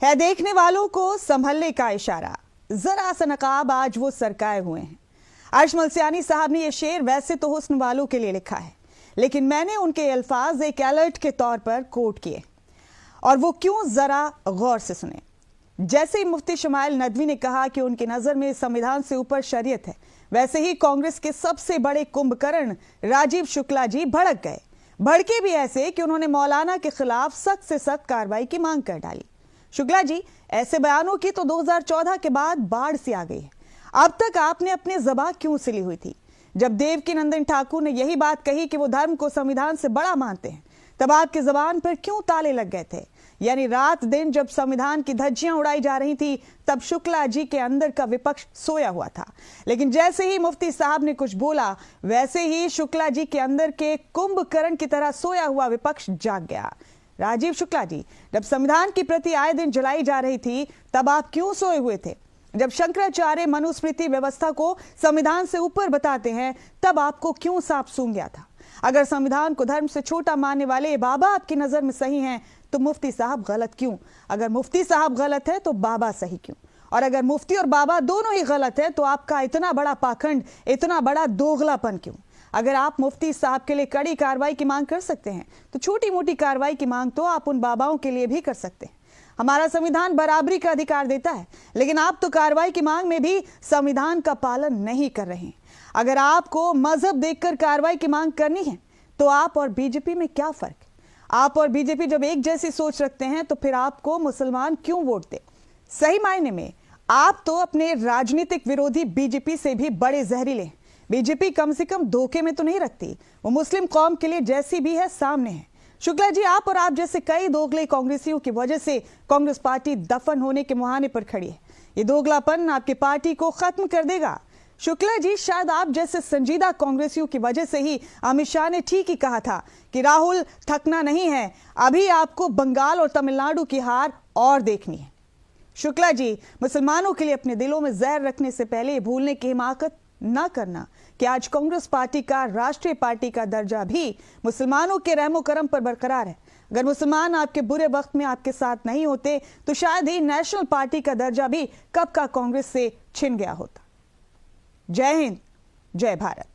है देखने वालों को संभलने का इशारा, जरा सा नकाब आज वो सरकाए हुए हैं। अर्श मलसियानी साहब ने ये शेर वैसे तो हुस्न वालों के लिए लिखा है, लेकिन मैंने उनके अल्फाज एक अलर्ट के तौर पर कोट किए, और वो क्यों जरा गौर से सुने। जैसे ही मुफ्ती शमाइल नदवी ने कहा कि उनकी नजर में संविधान से ऊपर शरीयत है, वैसे ही कांग्रेस के सबसे बड़े कुंभकर्ण राजीव शुक्ला जी भड़क गए। भड़के भी ऐसे कि उन्होंने मौलाना के खिलाफ सख्त से सख्त कार्रवाई की मांग कर डाली। शुक्ला जी, ऐसे बयानों की तो 2014 के बाद बाढ़ सी आ गई है। अब तक आपने अपनी ज़बान क्यों सिली हुई थी? जब देवकी नंदन ठाकुर ने यही बात कही कि वो धर्म को संविधान से बड़ा मानते हैं, तब आपकी ज़बान पर क्यों ताले लग गए थे? यानी रात दिन जब संविधान की धज्जियां उड़ाई जा रही थी, तब शुक्ला जी के अंदर का विपक्ष सोया हुआ था। लेकिन जैसे ही मुफ्ती साहब ने कुछ बोला, वैसे ही शुक्ला जी के अंदर के कुंभकर्ण की तरह सोया हुआ विपक्ष जाग गया। राजीव शुक्ला जी, जब संविधान की प्रति आए दिन जलाई जा रही थी, तब आप क्यों सोए हुए थे? जब शंकराचार्य मनुस्मृति व्यवस्था को संविधान से ऊपर बताते हैं, तब आपको क्यों सांप सूंघ गया था? अगर संविधान को धर्म से छोटा मानने वाले बाबा आपकी नजर में सही हैं, तो मुफ्ती साहब गलत क्यों? अगर मुफ्ती साहब गलत है तो बाबा सही क्यों? और अगर मुफ्ती और बाबा दोनों ही गलत है, तो आपका इतना बड़ा पाखंड, इतना बड़ा दोगलापन क्यों? अगर आप मुफ्ती साहब के लिए कड़ी कार्रवाई की मांग कर सकते हैं, तो छोटी मोटी कार्रवाई की मांग तो आप उन बाबाओं के लिए भी कर सकते हैं। हमारा संविधान बराबरी का अधिकार देता है, लेकिन आप तो कार्रवाई की मांग में भी संविधान का पालन नहीं कर रहे हैं। अगर आपको मजहब देखकर कार्रवाई की मांग करनी है, तो आप और बीजेपी में क्या फर्क है? आप और बीजेपी जब एक जैसी सोच रखते हैं, तो फिर आपको मुसलमान क्यों वोट दे? सही मायने में आप तो अपने राजनीतिक विरोधी बीजेपी से भी बड़े जहरीले हैं। बीजेपी कम से कम धोखे में तो नहीं रखती, वो मुस्लिम कौम के लिए जैसी भी है सामने है। शुक्ला जी, आप और आप जैसे कई दोगले कांग्रेसियों की वजह से कांग्रेस पार्टी दफन होने के मुहाने पर खड़ी है। ये दोगलापन आपकी पार्टी को खत्म कर देगा। शुक्ला जी, शायद आप जैसे संजीदा कांग्रेसियों की वजह से ही अमित शाह ने ठीक ही कहा था कि राहुल थकना नहीं है, अभी आपको बंगाल और तमिलनाडु की हार और देखनी है। शुक्ला जी, मुसलमानों के लिए अपने दिलों में जहर रखने से पहले भूलने की हिमाकत ना करना कि आज कांग्रेस पार्टी का राष्ट्रीय पार्टी का दर्जा भी मुसलमानों के रहमो करम पर बरकरार है। अगर मुसलमान आपके बुरे वक्त में आपके साथ नहीं होते, तो शायद ही नेशनल पार्टी का दर्जा भी कब का कांग्रेस से छिन गया होता। जय हिंद, जय भारत।